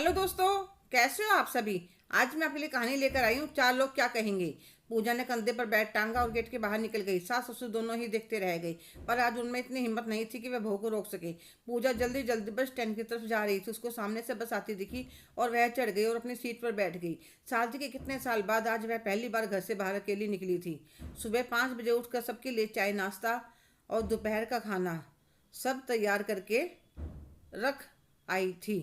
Hello दोस्तों, कैसे हो आप सभी। आज मैं आपके लिए कहानी लेकर आई हूँ, चार लोग क्या कहेंगे। पूजा ने कंधे पर बैग टांगा और गेट के बाहर निकल गई। सास ससुर दोनों ही देखते रह गए, पर आज उनमें इतनी हिम्मत नहीं थी कि वह बहू को रोक सके। पूजा जल्दी जल्दी बस स्टैंड की तरफ जा रही थी। उसको सामने से बस आती दिखी और वह चढ़ गई और अपनी सीट पर बैठ गई। शादी के कितने साल बाद आज वह पहली बार घर से बाहर अकेली निकली थी। सुबह 5 बजे उठकर सबके लिए चाय नाश्ता और दोपहर का खाना सब तैयार करके रख आई थी।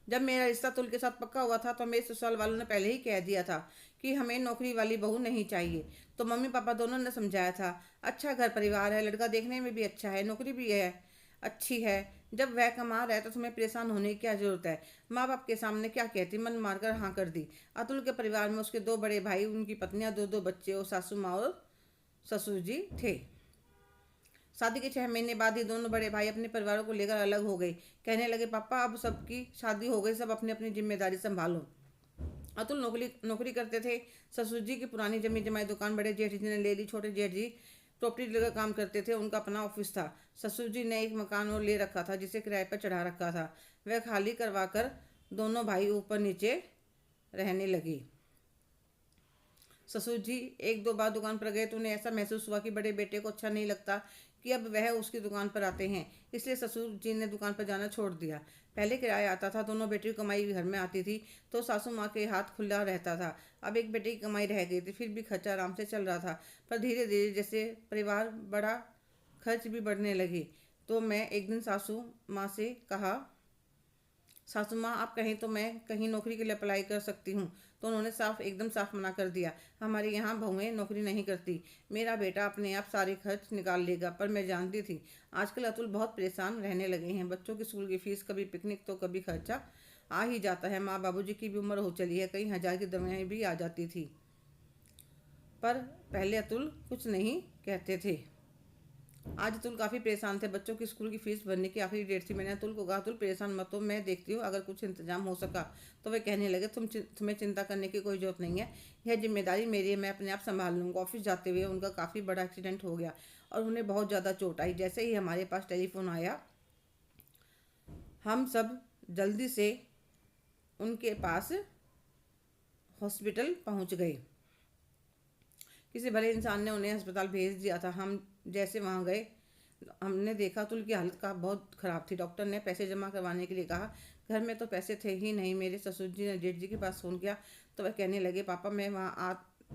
जब मेरा रिश्ता तुल के साथ पक्का हुआ था तो मेरे ससुराल वालों ने पहले ही कह दिया था कि हमें नौकरी वाली बहू नहीं चाहिए। तो मम्मी पापा दोनों ने समझाया था, अच्छा घर परिवार है, लड़का देखने में भी अच्छा है, नौकरी भी है अच्छी है। जब वह कमा रहा है तो तुम्हें परेशान होने की क्या जरूरत है। माँ बाप के सामने क्या कहती, मन मारकर हाँ कर दी। अतुल के परिवार में उसके 2 बड़े भाई, उनकी पत्नियां, दो दो बच्चे और सासू माँ और ससुर जी थे। शादी के 6 महीने बाद ही दोनों बड़े भाई अपने परिवारों को लेकर अलग हो गए। कहने लगे, पापा अब सबकी शादी हो गई, सब अपनी अपनी जिम्मेदारी संभालो। अतुल नौकरी नौकरी करते थे। ससुर जी की पुरानी जमी जमाई दुकान बड़े जेठ जी ने ले ली। छोटे जेठ जी प्रॉपर्टी डीलर का काम करते थे, उनका अपना ऑफिस था। ससुर जी ने एक मकान और ले रखा था जिसे किराए पर चढ़ा रखा था। वह खाली करवा कर दोनों भाई ऊपर नीचे रहने लगे। ससुर जी 1-2 बार दुकान पर गए तो उन्हें ऐसा महसूस हुआ कि बड़े बेटे को अच्छा नहीं लगता कि अब वह उसकी दुकान पर आते हैं, इसलिए ससुर जी ने दुकान पर जाना छोड़ दिया। पहले किराया आता था, दोनों बेटे की कमाई घर में आती थी तो सासू माँ के हाथ खुला रहता था। अब एक बेटे की कमाई रह गई थी, फिर भी खर्चा आराम से चल रहा था। पर धीरे धीरे जैसे परिवार बड़ा, खर्च भी बढ़ने लगे। तो मैं एक दिन सासू माँ से कहा, सासू माँ आप कहें तो मैं कहीं नौकरी के लिए अप्लाई कर सकती हूँ। तो उन्होंने एकदम साफ मना कर दिया, हमारे यहाँ बहुएं नौकरी नहीं करती, मेरा बेटा अपने आप सारे खर्च निकाल लेगा। पर मैं जानती थी आजकल अतुल बहुत परेशान रहने लगे हैं। बच्चों की स्कूल की फीस, कभी पिकनिक तो कभी खर्चा आ ही जाता है। माँ बाबूजी की भी उम्र हो चली है, कई हजार की दवाएं भी आ जाती थी। पर पहले अतुल कुछ नहीं कहते थे। आज अतुल काफ़ी परेशान थे। बच्चों की स्कूल की फीस भरने की आखिरी डेट थी। मैंने अतुल को कहा, अतुल परेशान मत हो, मैं देखती हूँ अगर कुछ इंतजाम हो सका। तो वे कहने लगे, तुम्हें चिंता करने की कोई ज़रूरत नहीं है, यह जिम्मेदारी मेरी है, मैं अपने आप संभाल लूँगा। ऑफिस जाते हुए उनका काफ़ी बड़ा एक्सीडेंट हो गया और उन्हें बहुत ज़्यादा चोट आई। जैसे ही हमारे पास टेलीफोन आया, हम सब जल्दी से उनके पास हॉस्पिटल पहुँच गए। किसी भले इंसान ने उन्हें अस्पताल भेज दिया था। हम जैसे वहाँ गए, हमने देखा अतुल की हालत का बहुत ख़राब थी। डॉक्टर ने पैसे जमा करवाने के लिए कहा। घर में तो पैसे थे ही नहीं। मेरे ससुर जी ने जेठ जी के पास फ़ोन किया तो वह कहने लगे, पापा मैं वहाँ आ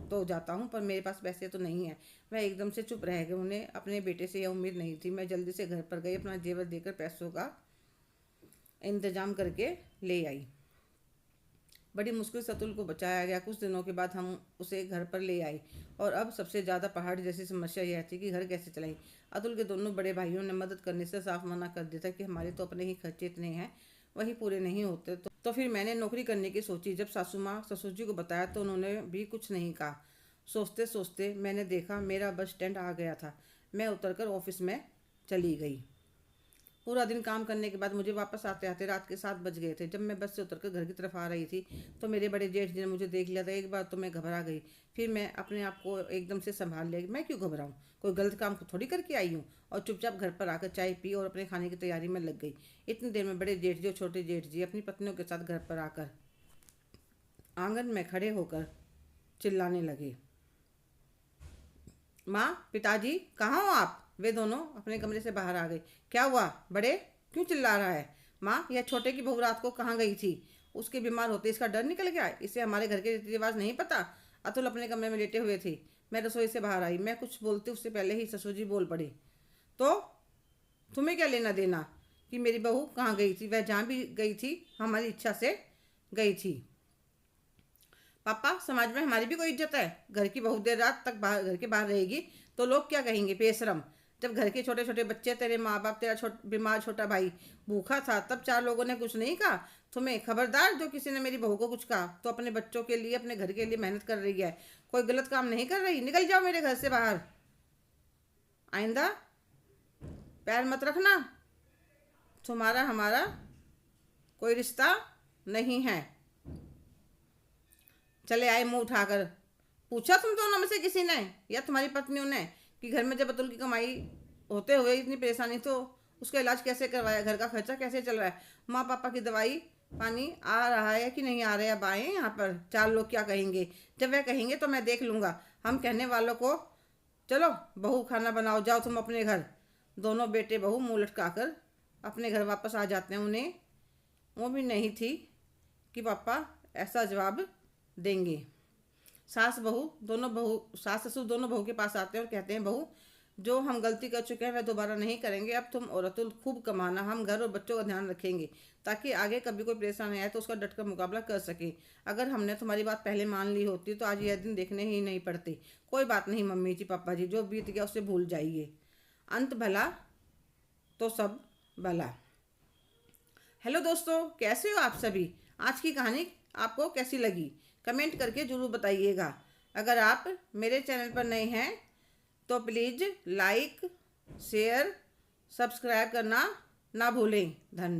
तो जाता हूँ पर मेरे पास पैसे तो नहीं है। वह एकदम से चुप रह गए। उन्हें अपने बेटे से यह उम्मीद नहीं थी। मैं जल्दी से घर पर गई, अपना जेवर देकर पैसों का इंतजाम करके ले आई। बड़ी मुश्किल से अतुल को बचाया गया। कुछ दिनों के बाद हम उसे घर पर ले आए और अब सबसे ज़्यादा पहाड़ जैसी समस्या यह थी कि घर कैसे चलाएं। अतुल के दोनों बड़े भाइयों ने मदद करने से साफ मना कर दिया था कि हमारे तो अपने ही खर्चे इतने हैं, वही पूरे नहीं होते। तो फिर मैंने नौकरी करने की सोची। जब सासू माँ ससुर जी को बताया तो उन्होंने भी कुछ नहीं कहा। सोचते सोचते मैंने देखा मेरा बस स्टैंड आ गया था। मैं उतरकर ऑफिस में चली गई। पूरा दिन काम करने के बाद मुझे वापस आते आते रात के 7 बज गए थे। जब मैं बस से उतरकर घर की तरफ आ रही थी तो मेरे बड़े जेठ जी ने मुझे देख लिया था। एक बार तो मैं घबरा गई, फिर मैं अपने आप को एकदम से संभाल लिया कि मैं क्यों घबराऊं, कोई गलत काम को थोड़ी करके आई हूँ। और चुपचाप घर पर आकर चाय पी और अपने खाने की तैयारी में लग गई। इतनी देर में बड़े जेठ जी और छोटे जेठ जी अपनी पत्नियों के साथ घर पर आकर आंगन में खड़े होकर चिल्लाने लगे, माँ पिताजी कहाँ हो आप। वे दोनों अपने कमरे से बाहर आ गए। क्या हुआ बड़े, क्यों चिल्ला रहा है। माँ यह छोटे की बहू रात को कहाँ गई थी, उसके बीमार होते इसका डर निकल गया, इसे हमारे घर के रीति रिवाज नहीं पता। अतुल अपने कमरे में लेटे हुए थे। मैं रसोई से बाहर आई। मैं कुछ बोलते उससे पहले ही ससुर जी बोल पड़े, तो तुम्हें क्या लेना देना कि मेरी बहू कहाँ गई थी। वह जहाँ भी गई थी हमारी इच्छा से गई थी। पापा समाज में हमारी भी कोई इज्जत है। घर की बहू देर रात तक घर के बाहर रहेगी तो लोग क्या कहेंगे, बेशरम। जब घर के छोटे छोटे बच्चे, तेरे माँ बाप, तेरा बीमार छोटा भाई भूखा था, तब 4 लोगों ने कुछ नहीं कहा। तुम्हें खबरदार, जो किसी ने मेरी बहू को कुछ कहा तो अपने बच्चों के लिए, अपने घर के लिए मेहनत कर रही है, कोई गलत काम नहीं कर रही। निकल जाओ मेरे घर से बाहर, आइंदा पैर मत रखना। तुम्हारा हमारा कोई रिश्ता नहीं है। चले आए मुंह उठाकर। पूछा तुम दोनों में से किसी ने या तुम्हारी पत्नियों ने कि घर में जब अतुल की कमाई होते हुए इतनी परेशानी, तो उसका इलाज कैसे करवाया, घर का खर्चा कैसे चल रहा है। माँ पापा की दवाई पानी आ रहा है कि नहीं आ रहा है, अब आए यहाँ पर, 4 लोग क्या कहेंगे। जब वह कहेंगे तो मैं देख लूँगा। हम कहने वालों को चलो बहू खाना बनाओ, जाओ तुम अपने घर। दोनों बेटे बहू मुँह लटकाकर अपने घर वापस आ जाते हैं। उन्हें वो भी नहीं थी कि पापा ऐसा जवाब देंगे। सास ससुर दोनों बहू के पास आते हैं और कहते हैं, बहू जो हम गलती कर चुके हैं वह दोबारा नहीं करेंगे। अब तुम और अतुल खूब कमाना, हम घर और बच्चों का ध्यान रखेंगे ताकि आगे कभी कोई परेशानी आए तो उसका डटकर मुकाबला कर सके। अगर हमने तुम्हारी बात पहले मान ली होती तो आज यह दिन देखने ही नहीं पड़ते। कोई बात नहीं मम्मी जी पापा जी, जो बीत गया उसे भूल जाइए। अंत भला तो सब भला। हेलो दोस्तों, कैसे हो आप सभी? आज की कहानी आपको कैसी लगी कमेंट करके ज़रूर बताइएगा। अगर आप मेरे चैनल पर नए हैं तो प्लीज़ लाइक शेयर सब्सक्राइब करना ना भूलें। धन्यवाद।